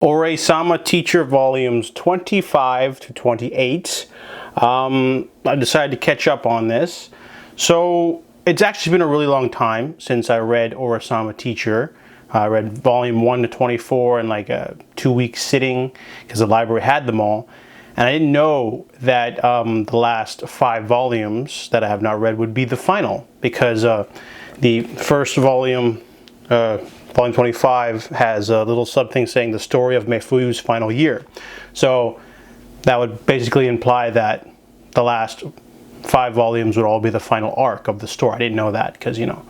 Oresama Teacher volumes 25 to 28. I decided to catch up on this. So it's actually been a really long time since I read Oresama Teacher. I read volume 1 to 24 in like a 2-week sitting because the library had them all. And I didn't know that the last 5 volumes that I have not read would be the final, because the first volume, Volume 25, has a little sub-thing saying the story of Mafuyu's final year. So that would basically imply that the last 5 volumes would all be the final arc of the story. I didn't know that because, you know.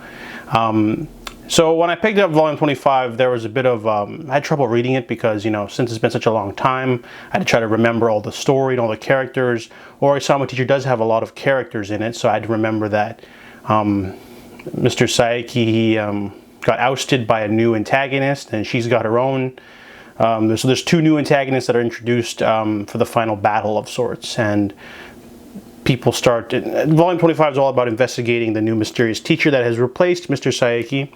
So when I picked up Volume 25, there was a bit of, I had trouble reading it because, you know, since it's been such a long time, I had to try to remember all the story and all the characters. Oresama Teacher does have a lot of characters in it, so I had to remember that Mr. Saeki, he got ousted by a new antagonist, and she's got her own. So there's 2 new antagonists that are introduced for the final battle of sorts, and people start. Volume 25 is all about investigating the new mysterious teacher that has replaced Mr. Saeki,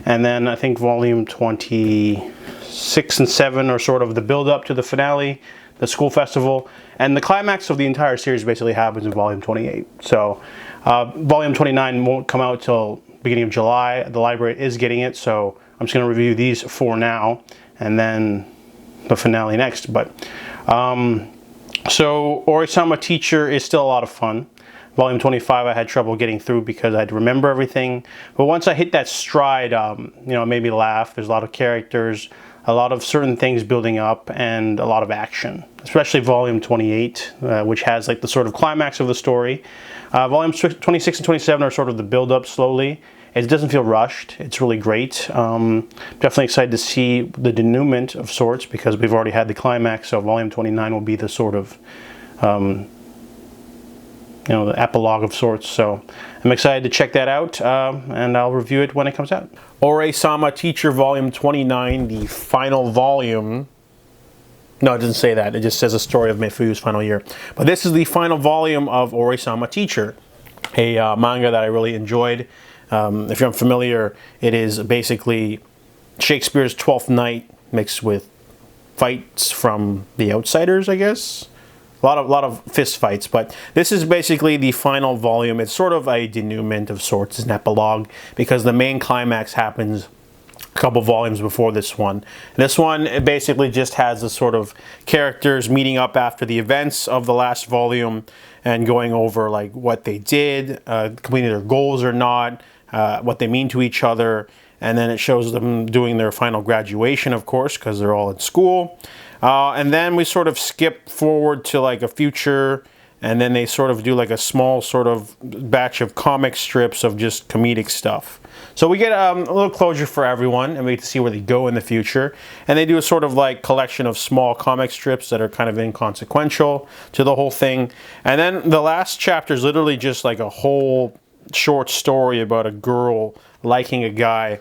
and then I think volume 26 and 7 are sort of the build-up to the finale, the school festival, and the climax of the entire series basically happens in volume 28. So volume 29 won't come out till beginning of July. The library is getting it, so I'm just going to review these 4 now, and then the finale next. But so Oresama Teacher is still a lot of fun. Volume 25 I had trouble getting through because I had to remember everything, but once I hit that stride, you know, it made me laugh. There's a lot of characters, a lot of certain things building up, and a lot of action, especially volume 28, which has like the sort of climax of the story. Volumes 26 and 27 are sort of the build up slowly. It doesn't feel rushed. It's really great. Definitely excited to see the denouement of sorts because we've already had the climax, so volume 29 will be the sort of, you know, the epilogue of sorts. So I'm excited to check that out, and I'll review it when it comes out. Oresama Teacher volume 29, the final volume. No, it doesn't say that. It just says a story of Mafuyu's final year. But this is the final volume of Oresama Teacher, a manga that I really enjoyed. If you're unfamiliar, it is basically Shakespeare's Twelfth Night mixed with fights from The Outsiders, I guess. A lot of fist fights, but this is basically the final volume. It's sort of a denouement of sorts, an epilogue, because the main climax happens a couple volumes before this one. And this one, it basically just has the sort of characters meeting up after the events of the last volume and going over like what they did, completing their goals or not, what they mean to each other, and then it shows them doing their final graduation, of course, because they're all in school. And then we sort of skip forward to like a future, and then they sort of do like a small sort of batch of comic strips of just comedic stuff. So we get a little closure for everyone, and we get to see where they go in the future. And they do a sort of like collection of small comic strips that are kind of inconsequential to the whole thing. And then the last chapter is literally just like a whole short story about a girl liking a guy.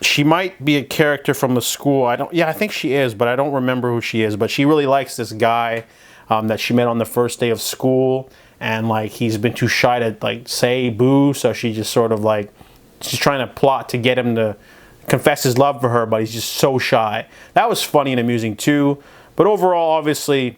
She might be a character from the school. I think she is, but I don't remember who she is. But she really likes this guy that she met on the first day of school, and like he's been too shy to like say boo, so she just sort of like, she's trying to plot to get him to confess his love for her, but he's just so shy. That was funny and amusing too. But overall, obviously,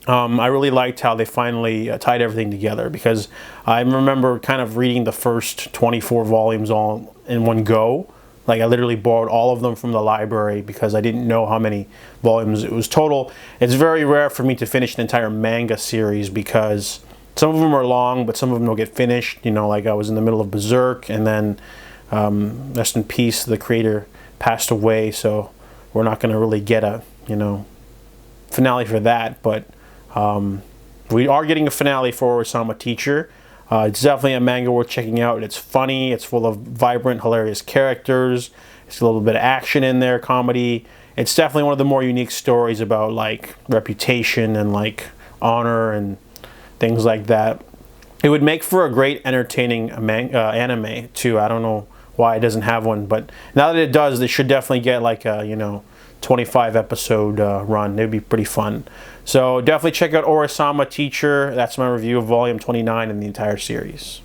I really liked how they finally tied everything together, because I remember kind of reading the first 24 volumes all in one go. Like I literally borrowed all of them from the library because I didn't know how many volumes it was total. It's very rare for me to finish an entire manga series because some of them are long, but some of them don't get finished. You know, like I was in the middle of Berserk, and then rest in peace, the creator passed away, so we're not going to really get a, you know, finale for that. But we are getting a finale for Oresama Teacher. It's definitely a manga worth checking out. It's funny. It's full of vibrant, hilarious characters. It's a little bit of action in there, comedy. It's definitely one of the more unique stories about like reputation and like honor and things like that. It would make for a great, entertaining anime too. I don't know why it doesn't have one, but now that it does, they should definitely get like a, you know, 25 episode run. It'd be pretty fun. So definitely check out Oresama Teacher. That's my review of volume 29 and the entire series.